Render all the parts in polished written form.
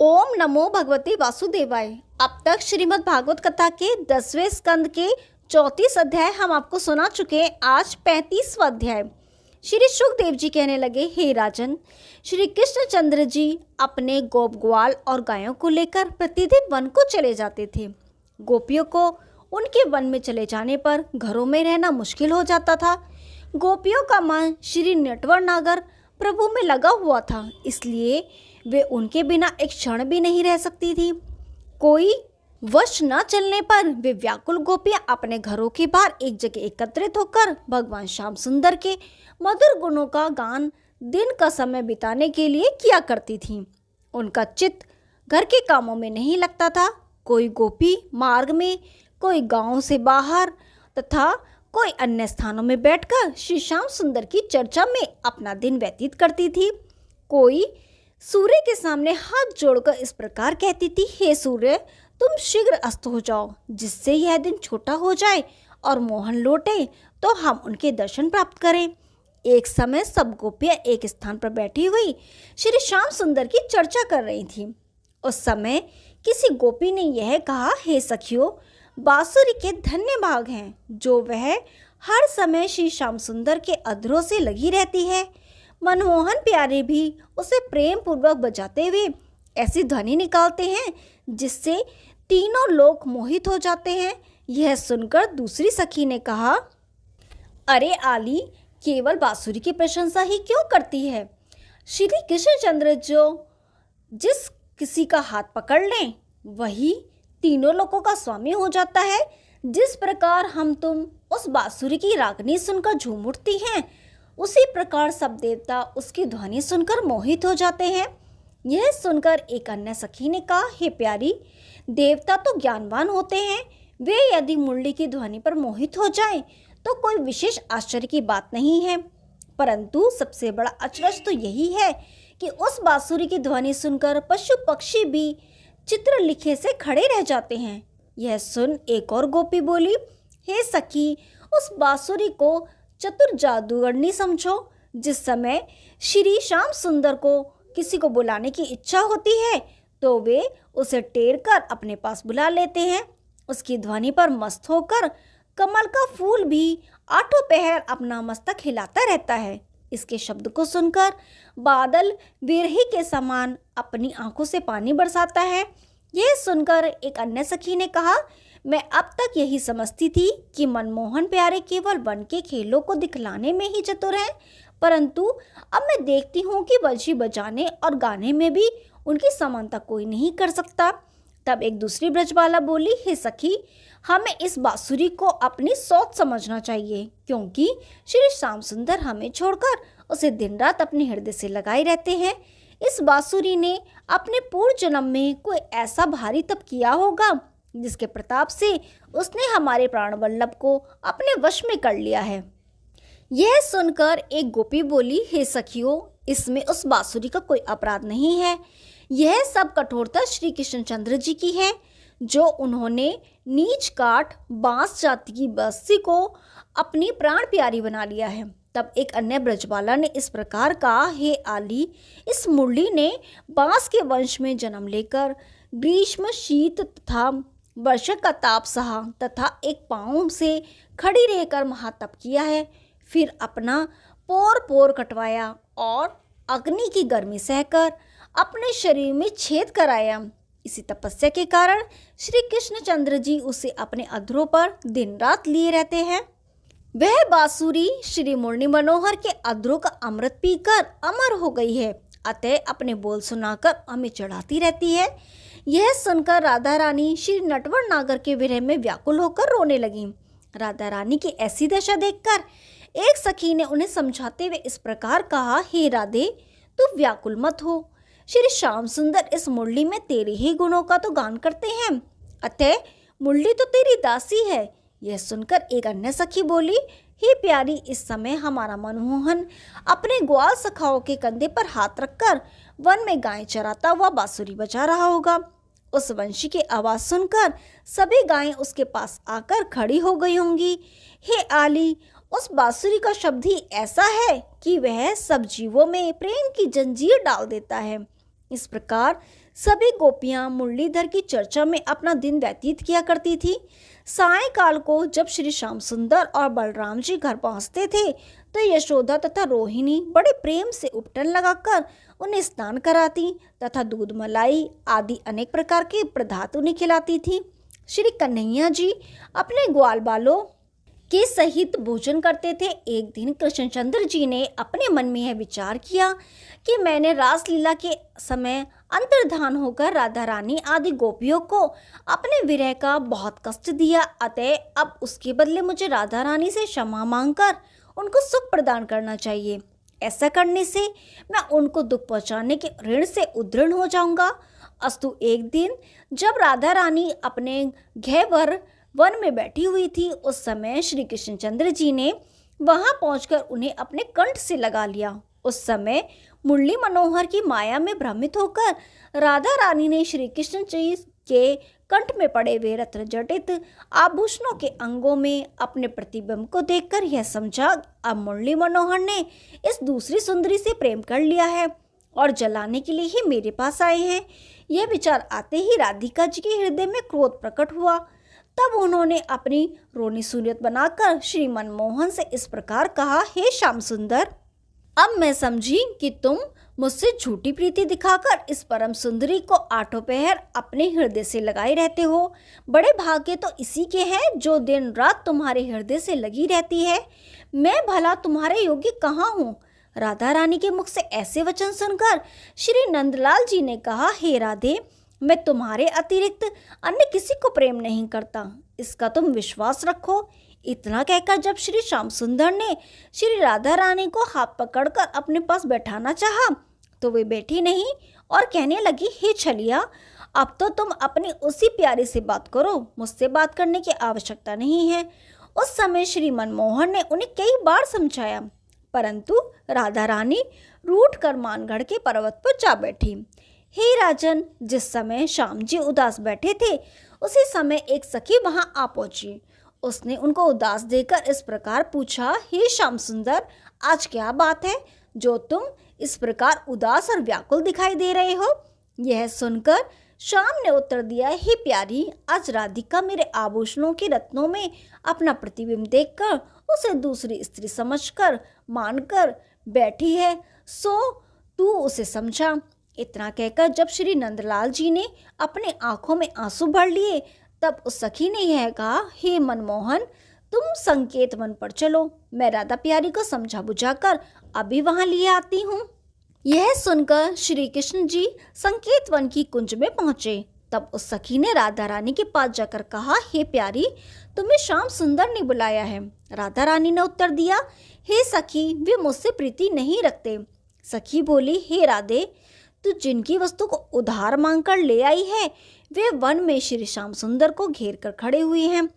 ओम नमो भगवते वासुदेवाय। अब तक श्रीमद् भागवत कथा के 10वें स्कंद के 34 अध्याय हम आपको सुना चुके हैं। आज 35वां अध्याय। श्री सुखदेव जी कहने लगे, हे राजन, श्री कृष्णचंद्र जी अपने गोप ग्वाल और गायों को लेकर प्रतिदिन वन को चले जाते थे। गोपियों को उनके वन में चले जाने पर घरों में रहना मुश्किल हो जाता था। गोपियों का मन श्री नटवर नागर प्रभु में लगा हुआ था, इसलिए वे उनके बिना एक क्षण भी नहीं रह सकती थी। कोई वश न चलने पर वे व्याकुल गोपियां अपने घरों के बाहर एक जगह एकत्रित होकर भगवान श्याम सुंदर के मधुर गुणों का गान दिन का समय बिताने के लिए किया करती थीं। उनका चित्त घर के कामों में नहीं लगता था। कोई गोपी मार्ग में, कोई गांव से बाहर तथा कोई अन्य स्थानों में बैठकर श्री श्याम सुंदर की चर्चा में अपना दिन व्यतीत करती थी। कोई सूर्य के सामने हाथ जोड़कर इस प्रकार कहती थी, हे सूर्य, तुम शीघ्र अस्त हो जाओ, जिससे यह दिन छोटा हो जाए और मोहन लौटे तो हम उनके दर्शन प्राप्त करें। एक समय सब गोपियां एक स्थान पर बैठी हुई श्री श्याम सुंदर की चर्चा कर रही थी। उस समय किसी गोपी ने यह कहा, हे सखियों, बांसुरी के धन्य भाग हैं जो वह हर समय श्री श्याम सुंदर के अधरों से लगी रहती है। मनमोहन प्यारे भी उसे प्रेम पूर्वक बजाते हुए ऐसी ध्वनि निकालते हैं जिससे तीनों लोग मोहित हो जाते हैं। यह सुनकर दूसरी सखी ने कहा, अरे आली, केवल बांसुरी की प्रशंसा ही क्यों करती है? श्री कृष्णचंद्र जो जिस किसी का हाथ पकड़ लें वही तीनों लोगों का स्वामी हो जाता है। जिस प्रकार हम तुम उस बांसुरी की रागनी सुनकर झूम उठती हैं, उसी प्रकार सब देवता उसकी ध्वनि सुनकर मोहित हो जाते हैं। यह सुनकर एक अन्य सखी ने कहा, हे प्यारी, देवता तो ज्ञानवान होते हैं, वे यदि मुरली की ध्वनि पर मोहित हो जाएं तो कोई विशेष आश्चर्य की बात नहीं है, परंतु सबसे बड़ा अचरज तो यही है कि उस बांसुरी की ध्वनि सुनकर पशु पक्षी भी चित्र लिखे से खड़े रह जाते हैं। यह सुन एक और गोपी बोली, हे सखी, उस बांसुरी को चतुर जादूगरनी समझो। जिस समय श्री श्याम सुंदर को किसी को बुलाने की इच्छा होती है तो वे उसे टेर कर अपने पास बुला लेते हैं। उसकी ध्वनि पर मस्त होकर कमल का फूल भी आठों पहर अपना मस्तक हिलाता रहता है। इसके शब्द को सुनकर बादल बिरही के समान अपनी आंखों से पानी बरसाता है। यह सुनकर एक अन्य सखी ने कहा, मैं अब तक यही समझती थी कि मनमोहन प्यारे केवल वन के खेलों को दिखलाने में ही चतुर हैं, परंतु अब मैं देखती हूँ कि बंशी बजाने और गाने में भी उनकी समानता कोई नहीं कर सकता। तब एक दूसरी ब्रजबाला बोली, हे सखी, हमें इस बांसुरी को अपनी सोच समझना चाहिए, क्योंकि श्री श्याम सुंदर हमें छोड़कर उसे दिन रात अपने हृदय से लगाए रहते हैं। इस बांसुरी ने अपने पूर्व जन्म में कोई ऐसा भारी तप किया होगा जिसके प्रताप से उसने हमारे प्राण वल्लभ को अपने वश में कर लिया है। यह सुनकर एक गोपी बोली, हे सखियों, इसमें उस बांसुरी का कोई अपराध नहीं है। यह सब कठोरता श्री कृष्णचंद्र जी की है, जो उन्होंने नीच काट बांस जाति की बस्ती को अपनी प्राण प्यारी बना लिया है। तब एक अन्य ब्रजबाला ने इस प्रकार कहा, हे आली, इस मुरली ने बांस के वंश में जन्म लेकर ग्रीष्म, शीत तथा वर्षा का ताप सहा तथा एक पाँव से खड़ी रहकर महातप किया है। फिर अपना पोर पोर कटवाया और अग्नि की गर्मी सहकर अपने शरीर में छेद कराया। इसी तपस्या के कारण श्री कृष्णचंद्र जी उसे अपने अधरों पर दिन रात लिए रहते हैं। वह बांसुरी श्री मुरली मनोहर के अधरों का अमृत पीकर अमर हो गई है, अतः अपने बोल सुनाकर हमें चढ़ाती रहती है। यह सुनकर राधा रानी श्री नटवर नागर के विरह में व्याकुल होकर रोने लगी। राधा रानी की ऐसी दशा देखकर एक सखी ने उन्हें समझाते हुए इस प्रकार कहा, हे राधे, तू व्याकुल मत हो। श्री श्याम सुंदर इस मुरली में तेरे ही गुणों का तो गान करते हैं, अतः मुरली तो तेरी दासी है। यह सुनकर एक अन्य सखी बोली, हे प्यारी, इस समय हमारा मनमोहन अपने ग्वाल सखाओं के कंधे पर हाथ रखकर वन में गाय चराता हुआ बांसुरी बजा रहा होगा। उस वंशी की आवाज सुनकर सभी गायें उसके पास आकर खड़ी हो गई होंगी। हे आली, उस बांसुरी का शब्द ही ऐसा है कि वह सब जीवों में प्रेम की जंजीर डाल देता है। इस प्रकार सभी गोपियां मुरलीधर की चर्चा में अपना दिन व्यतीत किया करती थी। सायंकाल को जब श्री श्याम सुंदर और बलराम जी घर पहुंचते थे तो यशोदा तथा रोहिणी बड़े प्रेम से उपटन लगाकर उन्हें स्नान कराती तथा दूध मलाई आदि अनेक प्रकार के पदार्थ उन्हें खिलाती थी। श्री कन्हैया जी अपने ग्वाल बालों के सहित भोजन करते थे। एक दिन कृष्णचंद्र जी ने अपने मन में यह विचार किया कि मैंने रासलीला के समय अंतर्धान होकर राधा रानी आदि गोपियों को अपने विरह का बहुत कष्ट दिया, अतः अब उसके बदले मुझे राधा रानी से क्षमा मांगकर उनको सुख प्रदान करना चाहिए। ऐसा करने से मैं उनको दुख पहुंचाने के ऋण से उद्दृढ़ हो जाऊंगा। अस्तु एक दिन जब राधा रानी अपने घेवर वन में बैठी हुई थी, उस समय श्री कृष्णचंद्र जी ने वहां पहुंचकर उन्हें अपने कंठ से लगा लिया। उस समय मुरली मनोहर की माया में भ्रमित होकर राधा रानी ने श्री कृष्ण जी के कंठ में पड़े हुए रत्न जटित आभूषणों के अंगों में अपने प्रतिबिंब को देखकर यह समझा अब मुरली मनोहर ने इस दूसरी सुंदरी से प्रेम कर लिया है और जलाने के लिए ही मेरे पास आए हैं। यह विचार आते ही राधिका जी के हृदय में क्रोध प्रकट हुआ। तब उन्होंने अपनी रोनी सूरत बनाकर श्री मनमोहन से इस प्रकार कहा, हे श्याम सुंदर, अब मैं समझी कि तुम मुझसे झूठी प्रीति दिखाकर इस परम सुंदरी को आठों पहर अपने हृदय से लगाए रहते हो। बड़े भाग्य तो इसी के हैं जो दिन रात तुम्हारे हृदय से लगी रहती है। मैं भला तुम्हारे योग्य कहाँ हूँ? राधा रानी के मुख से ऐसे वचन सुनकर श्री नंदलाल जी ने कहा, हे राधे, मैं तुम्हारे अतिरिक्त अन्य किसी को प्रेम नहीं करता, इसका तुम विश्वास रखो। इतना कहकर जब श्री श्याम सुंदर ने श्री राधा रानी को हाथ पकड़कर अपने पास बैठाना चाहा तो वे बैठी नहीं और कहने लगी, हे छलिया, अब तो तुम अपनी उसी प्यारे से बात करो, मुझसे बात करने की आवश्यकता नहीं है। उस समय श्री मनमोहन ने उन्हें कई बार समझाया, परंतु राधा रानी रूठ कर मानगढ़ के पर्वत पर जा बैठी। हे राजन, जिस समय श्याम जी उदास बैठे थे उसी समय एक सखी वहां आ पहुंची। उसने उनको उदास देखकर इस प्रकार पूछा, हे श्याम सुंदर, आज क्या बात है जो तुम इस प्रकार उदास और व्याकुल दिखाई दे रहे हो? यह सुनकर श्याम ने उत्तर दिया, हे प्यारी, आज राधिका मेरे आभूषणों के रत्नों में अपना प्रतिबिंब देखकर उसे दूसरी स्त्री समझकर मानकर बैठी है, सो तू उसे समझा। इतना कहकर जब श्री नंदलाल जी ने अपने आंखों में आंसू भर लिए तब उस सखी ने यह कहा, हे मनमोहन, तुम संकेत वन पर चलो, मैं राधा प्यारी को समझा बुझाकर अभी वहां लिए आती हूँ। यह सुनकर श्री कृष्ण जी संकेत वन की कुंज में पहुंचे। तब उस सखी ने राधा रानी के पास जाकर कहा, हे प्यारी, तुम्हें श्याम सुंदर ने बुलाया है। राधा रानी ने उत्तर दिया, हे सखी, वे मुझसे प्रीति नहीं रखते। सखी बोली, हे राधे, तू जिनकी वस्तु को उधार मांगकर ले आई है वे वन में श्री श्याम सुंदर को घेर कर खड़े हुए हैं।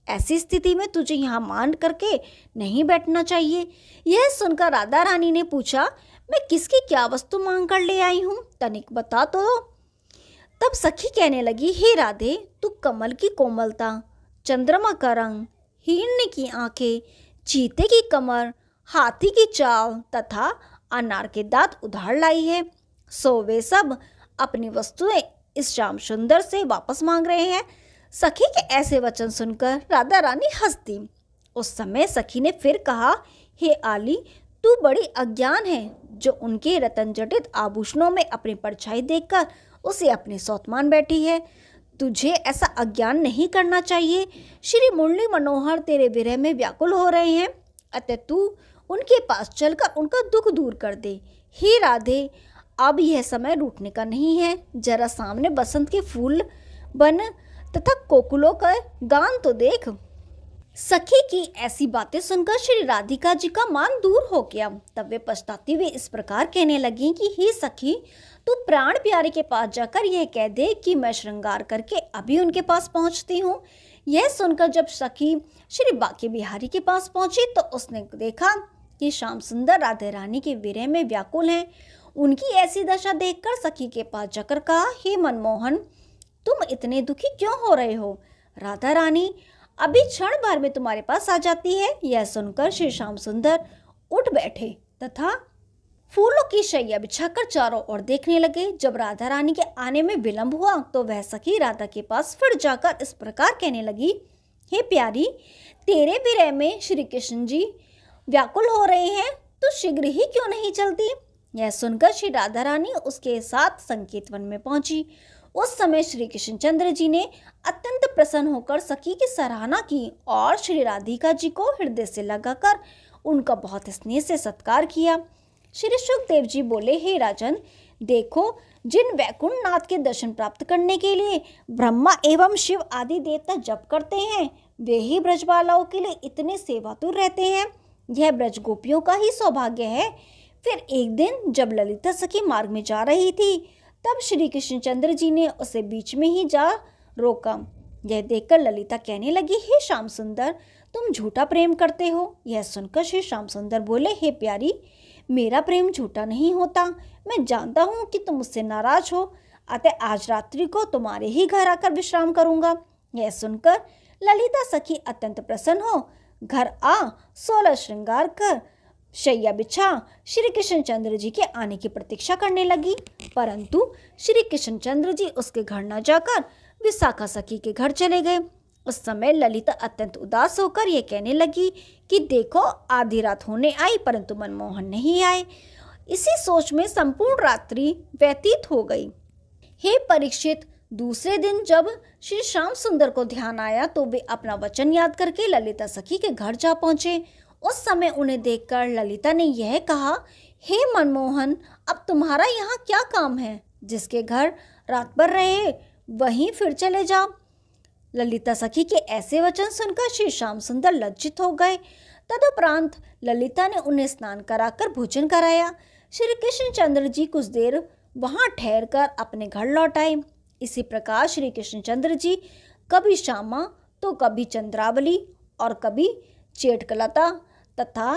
ऐसी स्थिति में तुझे यहाँ मान करके नहीं बैठना चाहिए। यह सुनकर राधा रानी ने पूछा, मैं किसकी क्या वस्तु मांग कर ले आई हूँ, तनिक बता तो। तब सखी कहने लगी, हे राधे, तू कमल की कोमलता, चंद्रमा का रंग, हिरण्य की आंखें, चीते की कमर, हाथी की चाल तथा अनार के दांत उधार लाई है। सो वे सब अपनी वस्तुएं इस श्याम सुंदर से वापस मांग रहे हैं। सखी के ऐसे वचन सुनकर राधा रानी हंस दी। उस समय सखी ने फिर कहा, हे आली, तू बड़ी अज्ञान है जो उनके रतन जटित आभूषणों में अपनी परछाई देखकर उसे अपने सौत मान बैठी है। तुझे ऐसा अज्ञान नहीं करना चाहिए। श्री मुरली मनोहर तेरे विरह में व्याकुल हो रहे हैं, अतः तू उनके पास चलकर उनका दुख दूर कर दे। हे राधे, अब यह समय रूठने का नहीं है, जरा सामने बसंत के फूल बन तथा कोकिलों का गान तो देख। सखी की ऐसी बातें सुनकर श्री राधिका जी का मान दूर हो गया। तब वे पछताती हुए इस प्रकार कहने लगी कि हे सखी, तू प्राण प्यारे के पास जाकर यह कह दे कि मैं श्रृंगार करके अभी उनके पास पहुंचती हूँ। यह सुनकर जब सखी श्री बाके बिहारी के पास पहुंची तो उसने देखा कि श्याम सुंदर राधे रानी के विरह में व्याकुल हैं। उनकी ऐसी दशा देखकर सखी के पास जाकर कहा, हे मनमोहन, तुम इतने दुखी क्यों हो रहे हो? राधा रानी अभी क्षण भर में तुम्हारे पास आ जाती है। यह सुनकर श्री श्याम सुंदर उठ बैठे तथा फूलों की शैया बिछाकर चारों ओर देखने लगे। जब राधा रानी के आने में विलंब हुआ तो वह सखी राधा के पास फिर जाकर इस प्रकार कहने लगी, हे प्यारी, तेरे विरह में श्री कृष्ण जी व्याकुल हो रहे हैं, तो शीघ्र ही क्यों नहीं चलती। यह सुनकर श्री राधा रानी उसके साथ संकेत वन में पहुंची। उस समय श्री कृष्णचंद्र जी ने अत्यंत प्रसन्न होकर सखी की सराहना की और श्री राधिका जी को हृदय से लगाकर उनका बहुत स्नेह से सत्कार किया। श्री सुखदेव जी बोले, हे राजन, देखो, जिन वैकुंठ नाथ के दर्शन प्राप्त करने के लिए ब्रह्मा एवं शिव आदि देवता जप करते हैं, वे ही ब्रजबालाओं के लिए इतने सेवातुर रहते हैं। यह ब्रज गोपियों का ही सौभाग्य है। फिर एक दिन जब ललिता सखी मार्ग में जा रही थी, तब श्री कृष्णचंद्र जी ने उसे बीच में ही जा रोका। यह देखकर ललिता कहने लगी, हे श्याम सुंदर, तुम झूठा प्रेम करते हो। यह सुनकर श्री श्याम सुंदर बोले, हे प्यारी, मेरा प्रेम झूठा नहीं होता। मैं जानता हूँ कि तुम मुझसे नाराज हो, अतः आज रात्रि को तुम्हारे ही घर आकर विश्राम करूँगा। यह सुनकर ललिता सखी अत्यंत प्रसन्न हो घर आ 16 श्रृंगार कर शैया बिछा श्री कृष्णचंद्र जी के आने की प्रतीक्षा करने लगी। परंतु श्री कृष्णचंद्र जी उसके घर न जाकर विशाखा सखी के घर चले गए। उस समय ललिता अत्यंत उदास होकर यह कहने लगी कि देखो, आधी रात होने आई परंतु मनमोहन नहीं आए। इसी सोच में संपूर्ण रात्रि व्यतीत हो गई। हे परीक्षित, दूसरे दिन जब श्री श्याम सुंदर को ध्यान आया तो वे अपना वचन याद करके ललिता सखी के घर जा पहुंचे। उस समय उन्हें देखकर ललिता ने यह कहा, हे मनमोहन, अब तुम्हारा यहाँ क्या काम है। जिसके घर रात भर रहे वहीं फिर चले जाओ। ललिता सखी के ऐसे वचन सुनकर श्री श्याम सुंदर लज्जित हो गए। तदुपरांत ललिता ने उन्हें स्नान कराकर भोजन कराया। श्री कृष्णचंद्र जी कुछ देर वहां ठहर कर अपने घर लौट आए। इसी प्रकार श्री कृष्णचंद्र जी कभी श्यामा तो कभी चंद्रावली और कभी चेटकलता तथा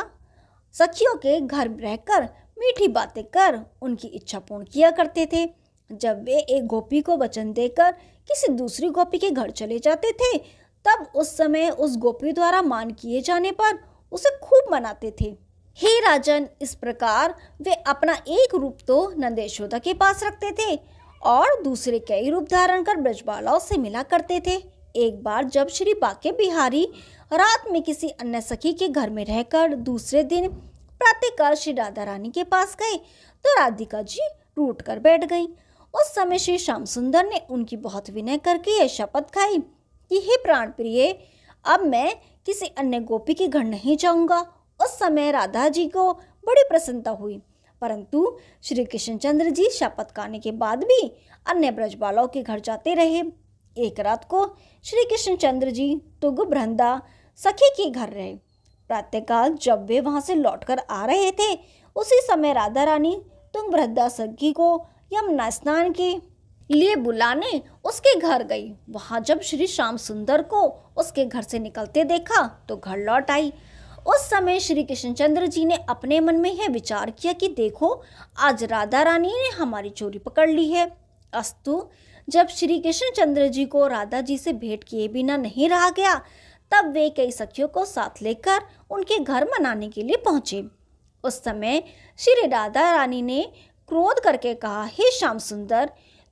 सखियों के घर रहकर मीठी बातें कर उनकी इच्छा पूर्ण किया करते थे। जब वे एक गोपी को वचन देकर किसी दूसरी गोपी के घर चले जाते थे, तब उस समय उस गोपी द्वारा मान किए जाने पर उसे खूब मनाते थे। हे राजन, इस प्रकार वे अपना एक रूप तो नंद यशोदा के पास रखते थे और दूसरे कई रूप धारण कर ब्रजबालाओं से मिला करते थे। एक बार जब श्री बाके बिहारी रात में किसी अन्य सखी के घर में रहकर दूसरे दिन प्रातःकाल श्री राधा रानी के पास गए तो राधिका जी रूठ कर बैठ गईं। उस समय श्री श्याम सुंदर ने उनकी बहुत विनय करके यह शपथ खाई कि हे प्राण प्रिय, अब मैं किसी अन्य गोपी के घर नहीं जाऊंगा। उस समय राधा जी को बड़ी प्रसन्नता हुई, परंतु श्री कृष्णचंद्र जी शपथ खाने के बाद भी अन्य ब्रजबालाओं के घर जाते रहे। एक रात को श्री कृष्णचंद्र जी तुंगभद्रा सखी के घर रहे। प्रातःकाल जब वे वहां से लौटकर आ रहे थे, उसी समय राधा रानी तुंगभद्रा सखी को यमुना स्नान के लिए बुलाने उसके घर गई। वहां जब श्री श्याम सुंदर को उसके घर से निकलते देखा तो घर लौट आई। उस समय श्री कृष्णचंद्र जी ने अपने मन में यह विचार किया कि देखो, आज राधा रानी ने हमारी चोरी पकड़ ली है। अस्तु, जब श्री कृष्णचंद्र जी को राधा जी से भेंट किए बिना नहीं रहा गया, तब वे कई सखियों को साथ लेकर उनके घर मनाने के लिए पहुंचे। उस समय श्री राधा रानी ने क्रोध करके कहा, हे श्याम सुंदर,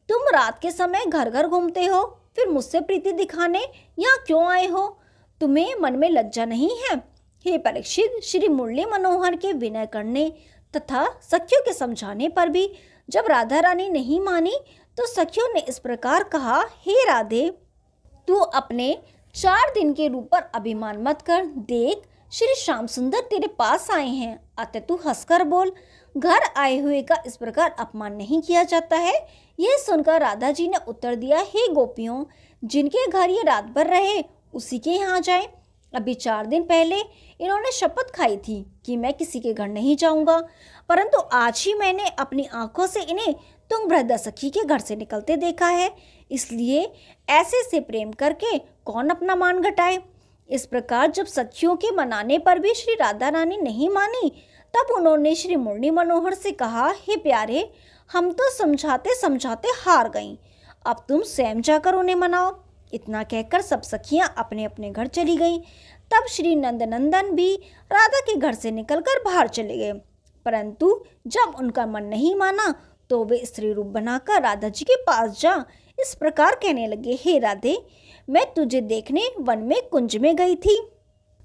तुम रात के समय घर घर घूमते हो, फिर मुझसे प्रीति दिखाने यहाँ क्यों आए हो? तुम्हें मन में लज्जा नहीं है? हे परीक्षित, श्री मुरली मनोहर के विनय करने तथा सखियों के समझाने पर भी जब राधा रानी नहीं मानी तो सखियों ने इस प्रकार कहा, हे राधे, तू अपने 4 दिन के रूप पर अभिमान मत कर। देख, श्री श्याम सुंदर तेरे पास आए हैं, अतः तू हंसकर बोल। घर आए हुए का इस प्रकार अपमान नहीं किया जाता है। यह सुनकर राधा जी ने उत्तर दिया, हे गोपियों, जिनके घर ये रात भर रहे उसी के यहाँ जाए। अभी 4 दिन पहले इन्होंने शपथ खाई थी कि मैं किसी के घर नहीं जाऊंगा, परंतु आज ही मैंने अपनी आंखों से इन्हें तुंगभद्रा सखी के घर से निकलते देखा है। इसलिए ऐसे से प्रेम करके कौन अपना मान घटाए। इस प्रकार जब सखियों के मनाने पर भी श्री राधा रानी नहीं मानी, तब उन्होंने श्री मुरली मनोहर से कहा, हे प्यारे, हम तो समझाते समझाते हार गईं, अब तुम स्वयं जाकर उन्हें मनाओ। इतना कहकर सब सखियां अपने अपने घर चली गईं। तब श्री नंदनंदन भी राधा के घर से निकलकर बाहर चले गए। परंतु जब उनका मन नहीं माना तो वे स्त्री रूप बनाकर राधा जी के पास जा इस प्रकार कहने लगे, हे राधे, मैं तुझे देखने वन में कुंज में गई थी,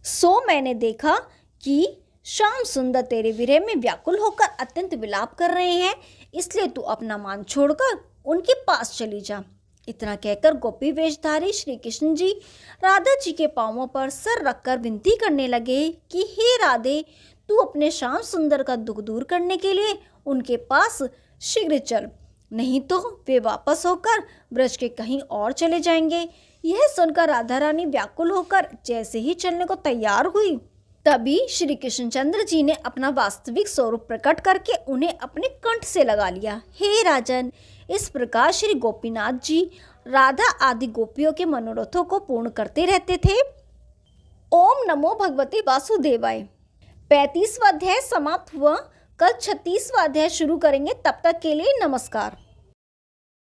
सो मैंने देखा कि श्याम सुंदर तेरे विरह में व्याकुल होकर अत्यंत विलाप कर रहे हैं, इसलिए तू अपना मान छोड़कर उनके पास चली जा। इतना कहकर गोपी वेशधारी श्री कृष्ण जी राधा जी के पांवों पर सर रखकर विनती करने लगे कि हे राधे, तू अपने श्याम सुंदर का दुख दूर करने के लिए उनके पास शीघ्र चल, नहीं तो वे वापस होकर ब्रज के कहीं और चले जाएंगे। यह सुनकर राधा रानी व्याकुल होकर जैसे ही चलने को तैयार हुई, तभी श्री कृष्णचंद्र जी ने अपना वास्तविक स्वरूप प्रकट करके उन्हें अपने कंठ से लगा लिया। हे राजन, इस प्रकार श्री गोपीनाथ जी राधा आदि गोपियों के मनोरथों को पूर्ण करते रहते थे। ओम नमो भगवते वासुदेवाय। 35वां अध्याय समाप्त हुआ। कल 36वां अध्याय शुरू करेंगे। तब तक के लिए नमस्कार।